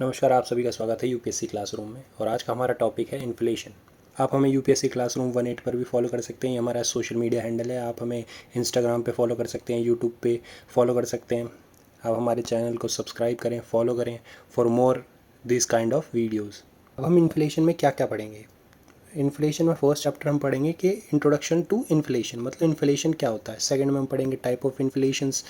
नमस्कार, आप सभी का स्वागत है यूपीएससी क्लासरूम में। और आज का हमारा टॉपिक है इन्फ्लेशन। आप हमें यूपीएससी क्लासरूम 18 पर भी फॉलो कर सकते हैं। ये हमारा सोशल मीडिया हैंडल है। आप हमें इंस्टाग्राम पे फॉलो कर सकते हैं, यूट्यूब पे फॉलो कर सकते हैं। आप हमारे चैनल को सब्सक्राइब करें, फॉलो करें for more this kind of videos. अब हम इन्फ्लेशन में क्या क्या पढ़ेंगे। इन्फ्लेशन में फर्स्ट चैप्टर हम पढ़ेंगे कि इंट्रोडक्शन टू इन्फ्लेशन, मतलब इन्फ्लेशन क्या होता है। सेकंड में हम पढ़ेंगे type of inflations.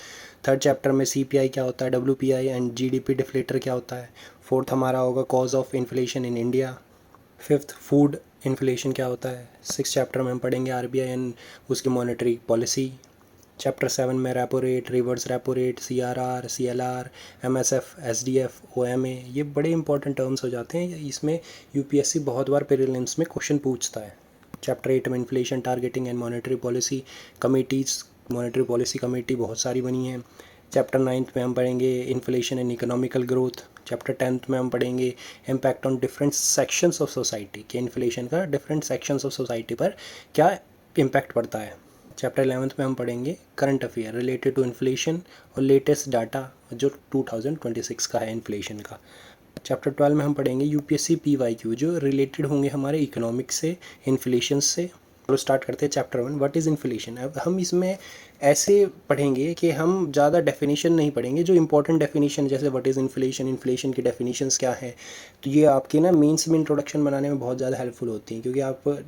Third chapter में सीपीआई क्या होता है, डब्ल्यूपीआई एंड जीडीपी डिफ्लेटर क्या होता है। फोर्थ हमारा होगा cause of inflation in India. Fifth food inflation क्या होता है। सिक्स चैप्टर में हम पढ़ेंगे आरबीआई एंड उसकी मॉनेटरी पॉलिसी। चैप्टर 7 में repo rate, reverse repo rate, CRR, CLR, MSF, SDF, OMA, ये बड़े इंपॉर्टेंट टर्म्स हो जाते हैं। इसमें यूपीएससी बहुत बार प्रीलिम्स में क्वेश्चन पूछता है। चैप्टर 8 में inflation targeting and monetary policy committees, monetary policy committee बहुत सारी बनी है। चैप्टर 9 में हम पढ़ेंगे inflation and economical growth. Chapter 10 में हम पढ़ेंगे impact on different sections of society, कि इन्फ्लेशन का डिफरेंट सेक्शंस ऑफ सोसाइटी पर क्या इम्पैक्ट पड़ता है। चैप्टर 11 में हम पढ़ेंगे current affair related to inflation और लेटेस्ट डाटा जो 2026 का है इन्फ्लेशन का। चैप्टर 12 में हम पढ़ेंगे यूपीएससी पीवाईक्यू जो रिलेटेड होंगे हमारे इकोनॉमिक्स से, इन्फ्लेशन से। तो स्टार्ट करते हैं चैप्टर 1, व्हाट इज़ इन्फ्लेशन। अब हम इसमें ऐसे पढ़ेंगे कि हम ज़्यादा डेफिनेशन नहीं पढ़ेंगे, जो इंपॉर्टेंट डेफिनेशन जैसे व्हाट इज़ इन्फ्लेशन, इन्फ्लेशन की डेफिनेशंस क्या है। तो ये आपके ना मेंस में इंट्रोडक्शन बनाने में बहुत ज़्यादा हेल्पफुल होती हैं, क्योंकि आप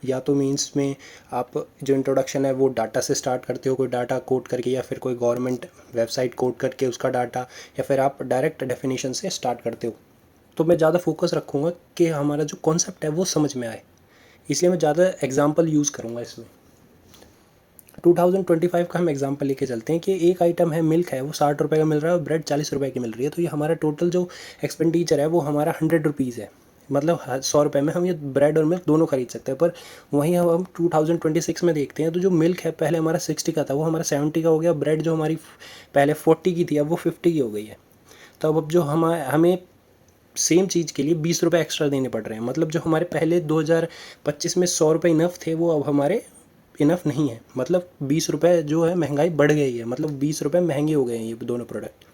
या तो मीन्स में आप जो इंट्रोडक्शन है वो डाटा से स्टार्ट करते हो, कोई डाटा कोड करके या फिर कोई गवर्नमेंट वेबसाइट कोड करके उसका डाटा, या फिर आप डायरेक्ट डेफिनेशन से स्टार्ट करते हो। तो मैं ज़्यादा फोकस रखूँगा कि हमारा जो कॉन्सेप्ट है वो समझ में आए, इसलिए मैं ज़्यादा एग्जांपल यूज़ करूँगा इसमें। 2025 का हम एग्जांपल लेके चलते हैं कि एक आइटम है मिल्क है, वो 60 रुपये का मिल रहा है और ब्रेड 40 रुपये की मिल रही है। तो ये हमारा टोटल जो एक्सपेंडिचर है वो हमारा 100 रुपीज़ है। मतलब 100 रुपये में हम ये ब्रेड और मिल्क दोनों खरीद सकते हैं। पर वहीं हम 2026 में देखते हैं तो जो मिल्क है पहले हमारा 60 का था, वो हमारा 70 का हो गया। ब्रेड जो हमारी पहले 40 की थी अब वो 50 की हो गई है। तो अब जो हमें सेम चीज़ के लिए 20 रुपये एक्स्ट्रा देने पड़ रहे हैं। मतलब जो हमारे पहले 2025 में 100 रुपये इनफ थे वो अब हमारे इनफ नहीं है। मतलब 20 रुपये जो है महंगाई बढ़ गई है, मतलब 20 रुपये महंगे हो गए हैं ये दोनों प्रोडक्ट।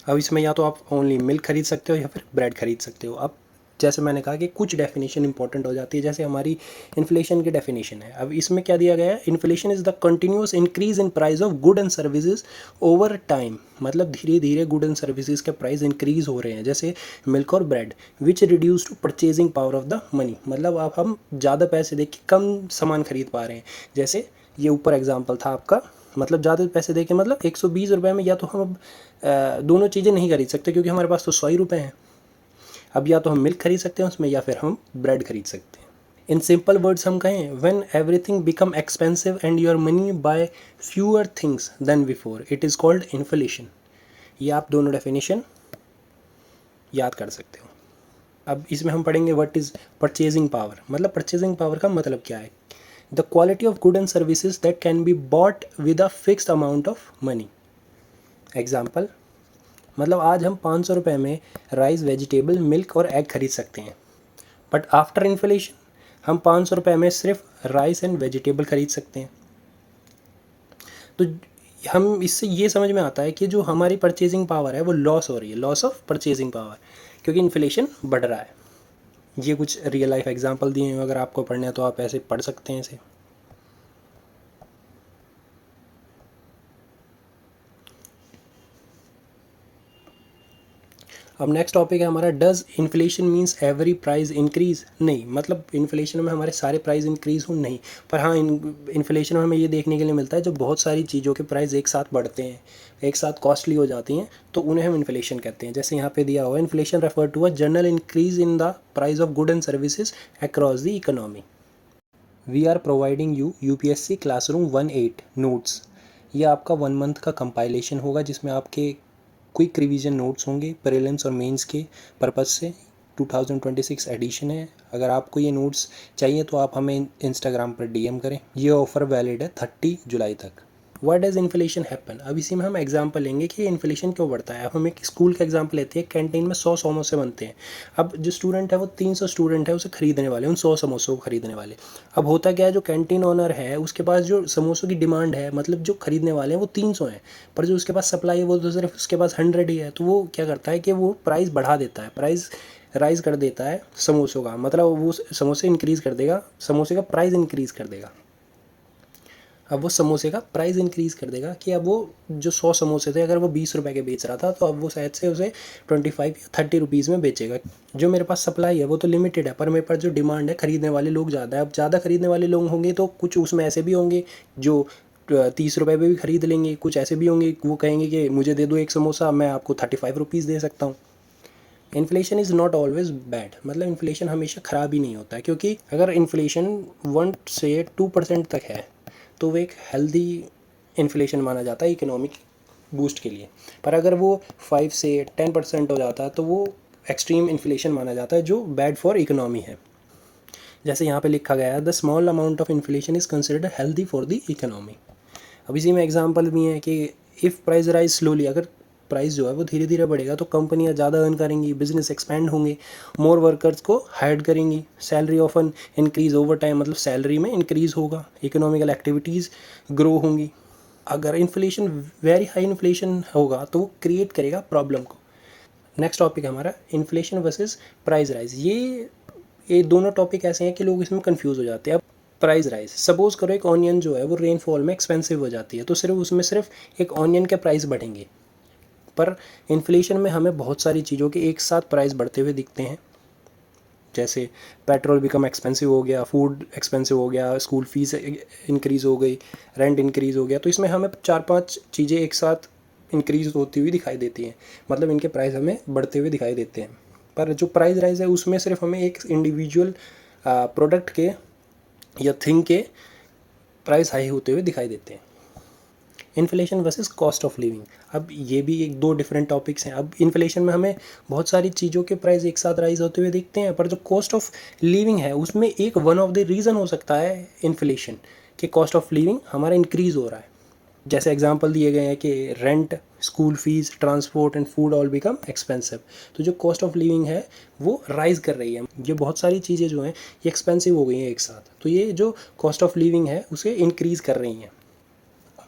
अब इसमें या तो आप ओनली मिल्क खरीद सकते हो या फिर ब्रेड खरीद सकते हो। अब जैसे मैंने कहा कि कुछ डेफिनेशन इंपॉर्टेंट हो जाती है, जैसे हमारी इन्फ्लेशन की डेफिनेशन है। अब इसमें क्या दिया गया है, inflation is the continuous increase in price of good and services over time. मतलब धीरे धीरे गुड एंड सर्विसेज के प्राइस इंक्रीज हो रहे हैं, जैसे मिल्क और bread, which reduce to purchasing power of the money. मतलब आप हम ज़्यादा पैसे दे के कम सामान खरीद पा रहे हैं। जैसे ये ऊपर एग्जाम्पल था आपका, मतलब ज़्यादा पैसे दे के मतलब 120 रुपये में या तो हम अब दोनों चीज़ें नहीं खरीद सकते, क्योंकि हमारे पास तो 100 ही रुपये हैं। अब या तो हम मिल्क खरीद सकते हैं उसमें, या फिर हम ब्रेड खरीद सकते हैं। इन सिंपल वर्ड्स हम कहें, when everything become expensive and your money buy fewer things than before, it is called inflation. ये आप दोनों डेफिनेशन याद कर सकते हो। अब इसमें हम पढ़ेंगे व्हाट इज़ परचेजिंग पावर। मतलब परचेजिंग पावर का मतलब क्या है, the quality of good and services that can be bought with a fixed amount of money. Example, मतलब आज हम 500 रुपये में राइस, वेजिटेबल, मिल्क और एग खरीद सकते हैं। बट आफ्टर इन्फ्लेशन हम 500 रुपये में सिर्फ राइस एंड वेजिटेबल खरीद सकते हैं। तो हम इससे ये समझ में आता है कि जो हमारी परचेजिंग पावर है वो लॉस हो रही है, लॉस ऑफ परचेजिंग पावर, क्योंकि इन्फ्लेशन बढ़ रहा है। ये कुछ रियल लाइफ एग्जांपल दिए हैं, अगर आपको पढ़ना है तो आप ऐसे पढ़ सकते हैं इसे। अब नेक्स्ट टॉपिक है हमारा, does inflation means every price increase. नहीं, मतलब इन्फ्लेशन में हमारे सारे प्राइस इंक्रीज हो नहीं, पर हाँ इन्फ्लेशन में हमें ये देखने के लिए मिलता है जब बहुत सारी चीज़ों के प्राइस एक साथ बढ़ते हैं, एक साथ कॉस्टली हो जाती हैं, तो उन्हें हम इन्फ्लेशन कहते हैं। जैसे यहाँ पे दिया हुआ है, inflation refer to a general increase in the price of good and services across the economy. We are providing you UPSC classroom 18 notes. ये आपका 1 मंथ का कंपाइलेशन होगा, जिसमें आपके क्विक रिवीजन नोट्स होंगे प्रीलिम्स और मेंस के पर्पज़ से। 2026 एडिशन है। अगर आपको ये नोट्स चाहिए तो आप हमें इंस्टाग्राम पर डीएम करें। ये ऑफ़र वैलिड है 30 जुलाई तक। What does inflation happen. अब इसी में हम एग्जांपल लेंगे कि इन्फ्लेशन क्यों बढ़ता है। अब हम एक स्कूल का एग्जांपल लेते हैं, कैंटीन में 100 समोसे बनते हैं। अब जो स्टूडेंट है वो 300 स्टूडेंट है उसे खरीदने वाले, उन 100 समोसों को खरीदने वाले। अब होता क्या है, जो कैंटीन ओनर है उसके पास जो समोसों की डिमांड है, मतलब जो खरीदने वाले हैं वो 300 हैं, पर जो उसके पास सप्लाई है वो तो सिर्फ उसके पास 100 ही है। तो वो क्या करता है कि वो प्राइस बढ़ा देता है, प्राइस राइज़ कर देता है समोसों का, मतलब वो समोसे इंक्रीज़ कर देगा, समोसे का प्राइस इंक्रीज़ कर देगा। अब वो समोसे का प्राइस इंक्रीज़ कर देगा कि अब वो जो 100 समोसे थे अगर वो 20 रुपये के बेच रहा था तो अब वो शायद से उसे 25 या 30 रुपीज़ में बेचेगा। जो मेरे पास सप्लाई है वो तो लिमिटेड है, पर मेरे पास जो डिमांड है, खरीदने वाले लोग ज़्यादा है। अब ज़्यादा खरीदने वाले लोग होंगे तो कुछ उसमें ऐसे भी होंगे जो 30 रुपये में भी खरीद लेंगे, कुछ ऐसे भी होंगे वो कहेंगे कि मुझे दे दो एक समोसा, मैं आपको 35 रुपीज़ दे सकता हूँ। Inflation is not always bad, मतलब इन्फ्लेशन हमेशा ख़राब ही नहीं होता है, क्योंकि अगर इन्फ्लेशन 1 से 2% तक है तो वो एक हेल्दी इन्फ्लेशन माना जाता है इकोनॉमिक बूस्ट के लिए। पर अगर वो 5 से 10% हो जाता है तो वो एक्सट्रीम इन्फ्लेशन माना जाता है, जो बैड फॉर इकोनॉमी है। जैसे यहाँ पे लिखा गया है, the small amount of inflation is considered healthy for the economy. अब इसी में एग्जांपल भी है कि इफ़ प्राइस राइज स्लोली, अगर प्राइस जो है वो धीरे धीरे बढ़ेगा तो कंपनियां ज़्यादा अर्न करेंगी, बिजनेस एक्सपैंड होंगे, मोर वर्कर्स को हायर करेंगी, salary often increase over time, मतलब सैलरी में इंक्रीज होगा, इकोनॉमिकल एक्टिविटीज़ ग्रो होंगी। अगर इन्फ्लेशन वेरी हाई इन्फ्लेशन होगा तो वो क्रिएट करेगा प्रॉब्लम को। नेक्स्ट टॉपिक हमारा इन्फ्लेशन वर्सेस प्राइस राइज। ये दोनों टॉपिक ऐसे हैं कि लोग इसमें कंफ्यूज हो जाते हैं। अब प्राइस राइज, सपोज करो एक ऑनियन जो है वो रेनफॉल में एक्सपेंसिव हो जाती है तो सिर्फ उसमें सिर्फ एक ऑनियन के प्राइस बढ़ेंगे, पर इन्फ्लेशन में हमें बहुत सारी चीज़ों के एक साथ प्राइस बढ़ते हुए दिखते हैं। जैसे पेट्रोल बिकम एक्सपेंसिव हो गया, फूड एक्सपेंसिव हो गया, स्कूल फीस इंक्रीज़ हो गई, रेंट इंक्रीज़ हो गया। तो इसमें हमें 4-5 चीज़ें एक साथ इंक्रीज़ होती हुई दिखाई देती हैं, मतलब इनके प्राइस हमें बढ़ते हुए दिखाई देते हैं। पर जो प्राइस राइज है उसमें सिर्फ हमें एक इंडिविजुअल प्रोडक्ट के या थिंग के प्राइस हाई होते हुए दिखाई देते हैं। Inflation versus cost of living, अब ये भी एक दो डिफरेंट टॉपिक्स हैं। अब इन्फ्लेशन में हमें बहुत सारी चीज़ों के प्राइस एक साथ राइज होते हुए दिखते हैं, पर जो कॉस्ट ऑफ लिविंग है उसमें एक वन ऑफ द रीज़न हो सकता है इन्फ्लेशन, कि कॉस्ट ऑफ लिविंग हमारा इंक्रीज़ हो रहा है। जैसे एग्जांपल दिए गए हैं कि rent, school fees, transport and food all become expensive. तो जो कॉस्ट ऑफ लिविंग है वो राइज़ कर रही है, ये बहुत सारी चीज़ें जो हैं ये एक्सपेंसिव हो गई हैं एक साथ, तो ये जो कॉस्ट ऑफ लिविंग है उसे इंक्रीज़ कर रही हैं।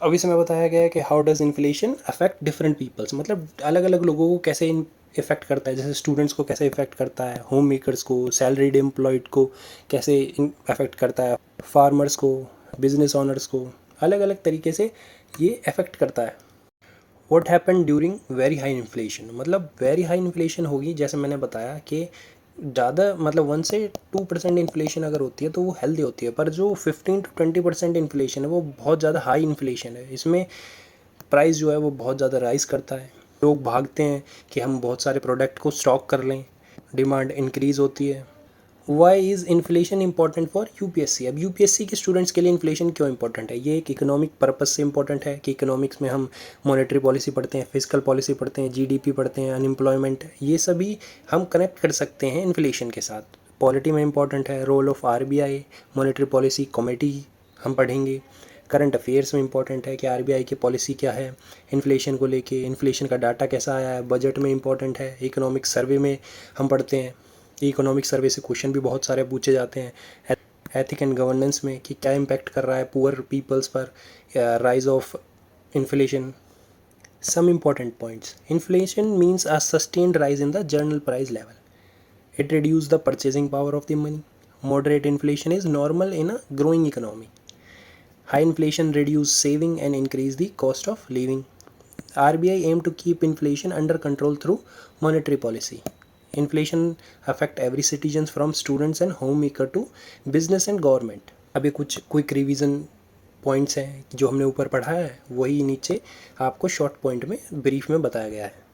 अभी से मैं बताया गया है कि how does inflation affect different peoples, मतलब अलग अलग लोगों को कैसे इफ़ेक्ट करता है। जैसे स्टूडेंट्स को कैसे इफ़ेक्ट करता है, होम मेकर्स को, सैलरीड एम्प्लॉयड को कैसे अफेक्ट करता है, फार्मर्स को, बिजनेस ओनर्स को, अलग अलग तरीके से ये अफेक्ट करता है। What happen during very high inflation, मतलब वेरी हाई इन्फ्लेशन होगी, जैसे मैंने बताया कि ज़्यादा मतलब 1 से 2% इन्फ्लेशन अगर होती है तो वो हेल्दी होती है, पर जो 15 to 20% इन्फ्लेशन है वो बहुत ज़्यादा हाई इन्फ्लेशन है। इसमें प्राइस जो है वो बहुत ज़्यादा राइज़ करता है, लोग भागते हैं कि हम बहुत सारे प्रोडक्ट को स्टॉक कर लें, डिमांड इंक्रीज़ होती है। Why is inflation important for UPSC. अब यूपीएससी के स्टूडेंट्स के लिए इन्फ्लेशन क्यों इंपॉर्टेंट है, ये एक इकोनॉमिक पर्पस से इंपॉर्टेंट है कि इकोनॉमिक्स में हम मॉनेटरी पॉलिसी पढ़ते हैं, फिजिकल पॉलिसी पढ़ते हैं, जीडीपी पढ़ते हैं, अनएम्प्लॉयमेंट, ये सभी हम कनेक्ट कर सकते हैं इन्फ्लेशन के साथ। पॉलिटी में इंपॉर्टेंट है, role of RBI, monetary policy committee हम पढ़ेंगे। करंट अफेयर्स में इंपॉर्टेंट है कि आरबीआई की पॉलिसी क्या है इन्फ्लेशन को लेके, इन्फ्लेशन का डाटा कैसा आया है, बजट में इंपॉर्टेंट है, इकोनॉमिक सर्वे में हम पढ़ते हैं। इकोनॉमिक सर्वे से क्वेश्चन भी बहुत सारे पूछे जाते हैं। एथिक एंड गवर्नेंस में कि क्या इम्पैक्ट कर रहा है पुअर पीपल्स पर rise of inflation. Some important points, inflation means a sustained rise in the general price level, it reduces the purchasing power of the money. Moderate inflation is normal in a growing economy. High inflation reduce saving and increase the cost of living. RBI aim to keep inflation under control through monetary policy. Inflation affect every citizens from students and homemaker to business and government. अभी कुछ quick revision points हैं जो हमने ऊपर पढ़ा है, वही नीचे आपको शॉर्ट पॉइंट में ब्रीफ में बताया गया है।